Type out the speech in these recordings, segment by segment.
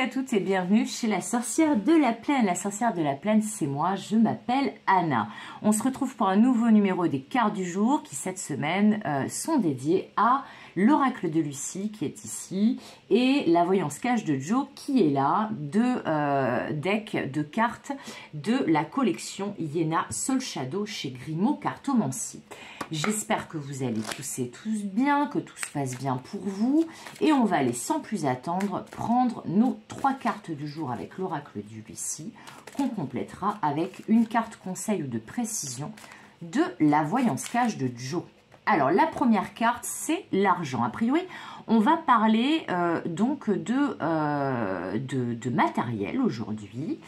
à toutes et bienvenue chez la sorcière de la plaine. La sorcière de la plaine, c'est moi, je m'appelle Anna. On se retrouve pour un nouveau numéro des cartes du jour qui cette semaine sont dédiées à l'oracle de Lucie qui est ici et la voyance cache de Joe qui est là, deux decks de cartes de la collection Iéna Soul Shadow chez Grimaud Cartomancie. J'espère que vous allez tous et tous bien, que tout se passe bien pour vous. Et on va aller sans plus attendre prendre nos 3 cartes du jour avec l'oracle du Lucie qu'on complétera avec une carte conseil ou de précision de la voyance cache de Joe. Alors la première carte c'est l'argent. A priori on va parler donc de matériel aujourd'hui.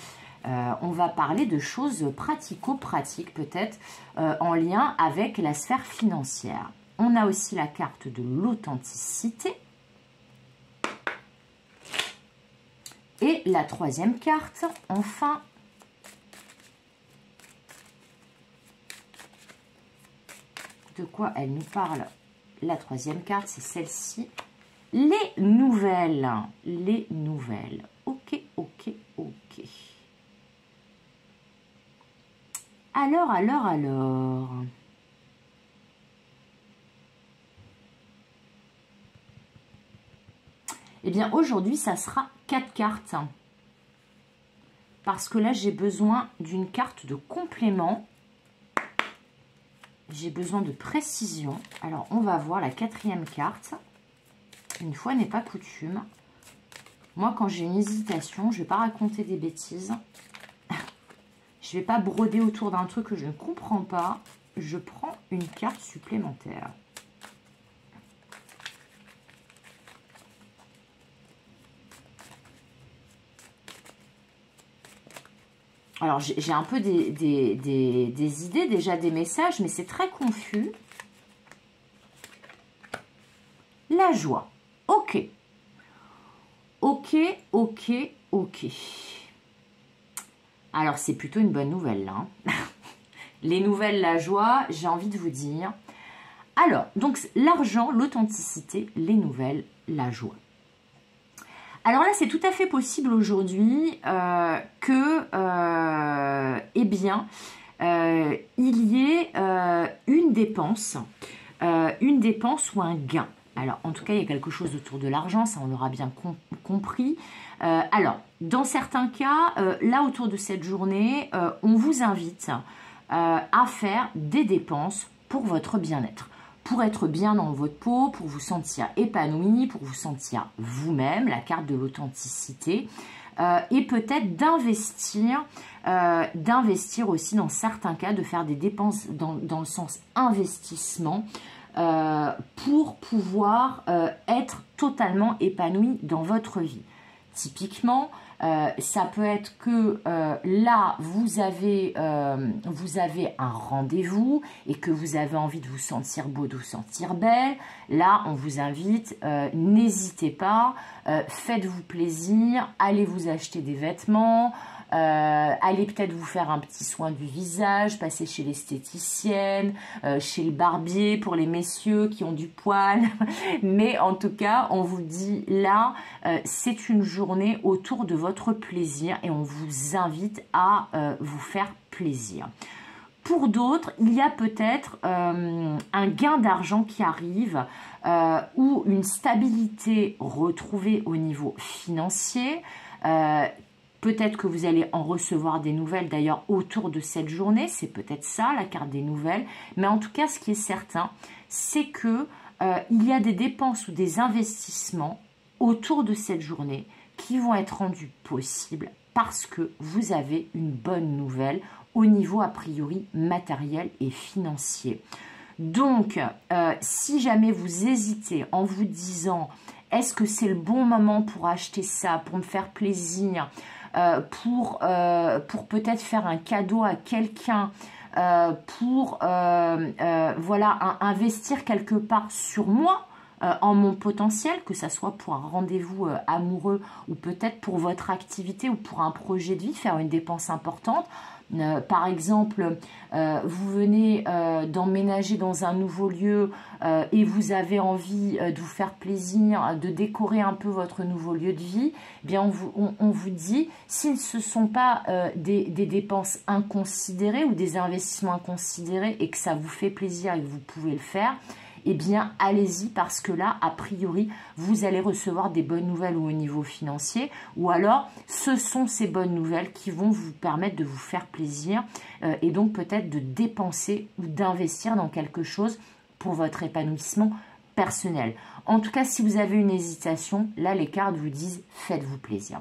On va parler de choses pratico-pratiques peut-être en lien avec la sphère financière. On a aussi la carte de l'authenticité. Et la troisième carte, enfin, de quoi elle nous parle? La troisième carte, c'est celle-ci. Les nouvelles. Les nouvelles. Ok, ok, ok. Alors. Eh bien, aujourd'hui, ça sera 4 cartes. Parce que là, j'ai besoin d'une carte de complément. J'ai besoin de précision. Alors, on va voir la 4e carte. Une fois n'est pas coutume. Moi, quand j'ai une hésitation, je ne vais pas raconter des bêtises. Je ne vais pas broder autour d'un truc que je ne comprends pas. Je prends une carte supplémentaire. Alors, j'ai un peu des idées, déjà des messages, mais c'est très confus. La joie. Ok. Ok, ok, ok. Alors, c'est plutôt une bonne nouvelle, là. Hein. Les nouvelles, la joie, j'ai envie de vous dire. Alors, donc, l'argent, l'authenticité, les nouvelles, la joie. Alors là, c'est tout à fait possible aujourd'hui eh bien, il y ait une dépense ou un gain. Alors, en tout cas, il y a quelque chose autour de l'argent, ça on l'aura bien compris. Alors, dans certains cas, là, autour de cette journée, on vous invite à faire des dépenses pour votre bien-être. Pour être bien dans votre peau, pour vous sentir épanoui, pour vous sentir vous-même, la carte de l'authenticité, et peut-être d'investir aussi dans certains cas, de faire des dépenses dans le sens investissement, pour pouvoir être totalement épanoui dans votre vie. Typiquement, ça peut être que là, vous avez un rendez-vous et que vous avez envie de vous sentir beau, de vous sentir belle. Là, on vous invite, n'hésitez pas, faites-vous plaisir, allez vous acheter des vêtements, allez peut-être vous faire un petit soin du visage, passer chez l'esthéticienne, chez le barbier pour les messieurs qui ont du poil. Mais en tout cas, on vous dit là, c'est une journée autour de votre plaisir et on vous invite à vous faire plaisir. Pour d'autres, il y a peut-être un gain d'argent qui arrive ou une stabilité retrouvée au niveau financier. Peut-être que vous allez en recevoir des nouvelles d'ailleurs autour de cette journée. C'est peut-être ça, la carte des nouvelles. Mais en tout cas, ce qui est certain, c'est que il y a des dépenses ou des investissements autour de cette journée qui vont être rendus possibles parce que vous avez une bonne nouvelle au niveau a priori matériel et financier. Donc, si jamais vous hésitez en vous disant « Est-ce que c'est le bon moment pour acheter ça, pour me faire plaisir ?» pour peut-être faire un cadeau à quelqu'un, voilà, investir quelque part sur moi, en mon potentiel, que ça soit pour un rendez-vous amoureux ou peut-être pour votre activité ou pour un projet de vie, faire une dépense importante. Par exemple, vous venez d'emménager dans un nouveau lieu et vous avez envie de vous faire plaisir, de décorer un peu votre nouveau lieu de vie, eh bien on vous dit, si ce ne sont pas des dépenses inconsidérées ou des investissements inconsidérés et que ça vous fait plaisir et que vous pouvez le faire, eh bien, allez-y parce que là, a priori, vous allez recevoir des bonnes nouvelles au niveau financier ou alors, ce sont ces bonnes nouvelles qui vont vous permettre de vous faire plaisir et donc peut-être de dépenser ou d'investir dans quelque chose pour votre épanouissement personnel. En tout cas, si vous avez une hésitation, là, les cartes vous disent « faites-vous plaisir ».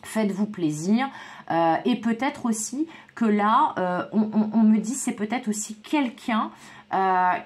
Faites-vous plaisir et peut-être aussi que là, on me dit c'est peut-être aussi quelqu'un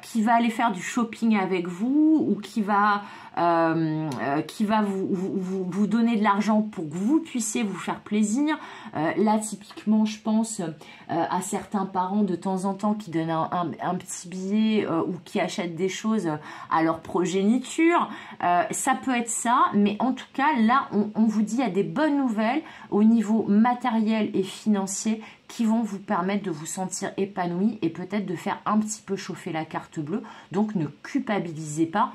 qui va aller faire du shopping avec vous ou qui va vous donner de l'argent pour que vous puissiez vous faire plaisir. Là, typiquement, je pense à certains parents de temps en temps qui donnent un petit billet ou qui achètent des choses à leur progéniture. Ça peut être ça, mais en tout cas, là, on vous dit il y a des bonnes nouvelles au niveau matériel et financier qui vont vous permettre de vous sentir épanoui et peut-être de faire un petit peu chauffer la carte bleue. Donc, ne culpabilisez pas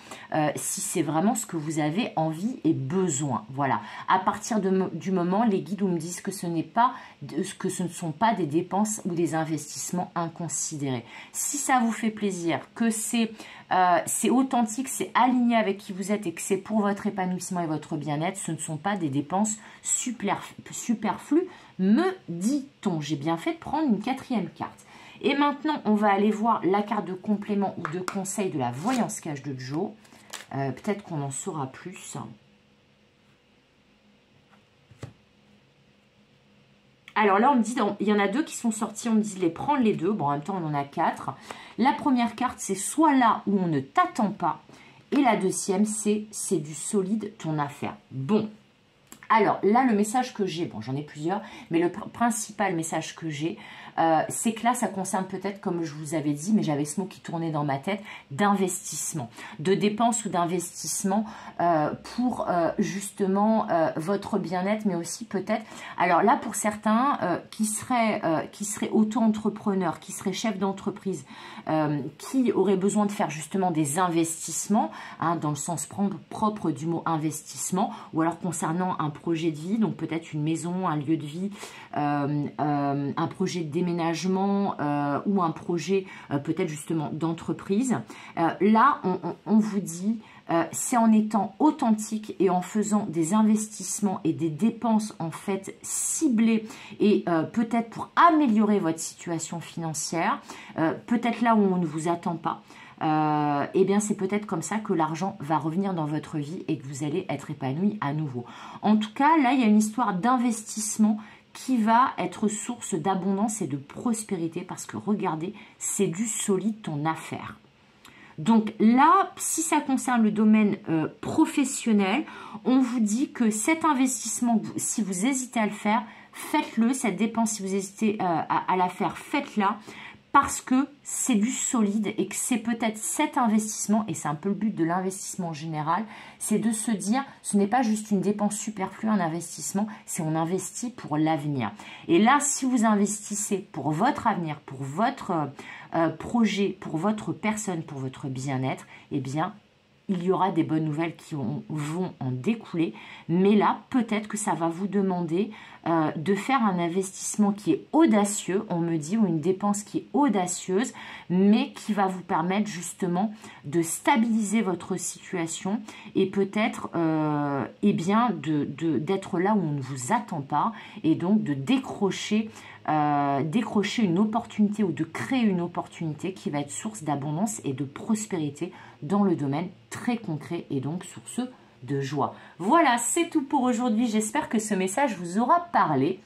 si c'est vraiment ce que vous avez envie et besoin. Voilà. À partir du moment, les guides me disent que ce ne sont pas des dépenses ou des investissements inconsidérés. Si ça vous fait plaisir, que c'est authentique, c'est aligné avec qui vous êtes et que c'est pour votre épanouissement et votre bien-être, ce ne sont pas des dépenses superflues, me dit-on. J'ai bien fait de prendre une quatrième carte. Et maintenant, on va aller voir la carte de complément ou de conseil de la voyance cache de Joe. Peut-être qu'on en saura plus. Alors là, on me dit, il y en a deux qui sont sortis, on me dit de les prendre les deux. Bon, en même temps, on en a 4. La première carte, c'est soit là où on ne t'attend pas. Et la deuxième, c'est du solide ton affaire. Bon. Alors là, le message que j'ai, bon j'en ai plusieurs, mais le principal message que j'ai, c'est que là, ça concerne peut-être, comme je vous avais dit, mais j'avais ce mot qui tournait dans ma tête, d'investissement, de dépenses ou d'investissement pour justement votre bien-être, mais aussi peut-être, alors là pour certains qui seraient auto-entrepreneurs, qui seraient chefs d'entreprise, qui auraient besoin de faire justement des investissements, hein, dans le sens propre du mot investissement, ou alors concernant un projet de vie, donc peut-être une maison, un lieu de vie, un projet de déménagement ou un projet peut-être justement d'entreprise. Là, on vous dit, c'est en étant authentique et en faisant des investissements et des dépenses en fait ciblées et peut-être pour améliorer votre situation financière, peut-être là où on ne vous attend pas. Eh bien c'est peut-être comme ça que l'argent va revenir dans votre vie et que vous allez être épanoui à nouveau. En tout cas, là, il y a une histoire d'investissement qui va être source d'abondance et de prospérité parce que regardez, c'est du solide ton affaire. Donc là, si ça concerne le domaine professionnel, on vous dit que cet investissement, si vous hésitez à le faire, faites-le. Cette dépense, si vous hésitez à la faire, faites-la. Parce que c'est du solide et que c'est peut-être cet investissement, et c'est un peu le but de l'investissement en général, c'est de se dire, ce n'est pas juste une dépense superflue, un investissement, c'est on investit pour l'avenir. Et là, si vous investissez pour votre avenir, pour votre projet, pour votre personne, pour votre bien-être, eh bien, il y aura des bonnes nouvelles qui vont en découler. Mais là, peut-être que ça va vous demander de faire un investissement qui est audacieux, on me dit, ou une dépense qui est audacieuse, mais qui va vous permettre justement de stabiliser votre situation et peut-être eh bien d'être là où on ne vous attend pas et donc de décrocher une opportunité ou de créer une opportunité qui va être source d'abondance et de prospérité dans le domaine très concret et donc source de joie. Voilà, c'est tout pour aujourd'hui. J'espère que ce message vous aura parlé.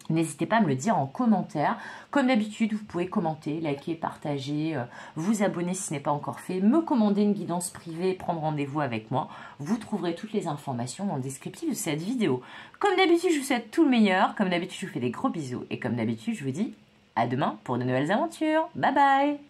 N'hésitez pas à me le dire en commentaire. Comme d'habitude, vous pouvez commenter, liker, partager, vous abonner si ce n'est pas encore fait, me commander une guidance privée, prendre rendez-vous avec moi. Vous trouverez toutes les informations dans le descriptif de cette vidéo. Comme d'habitude, je vous souhaite tout le meilleur. Comme d'habitude, je vous fais des gros bisous. Et comme d'habitude, je vous dis à demain pour de nouvelles aventures. Bye bye!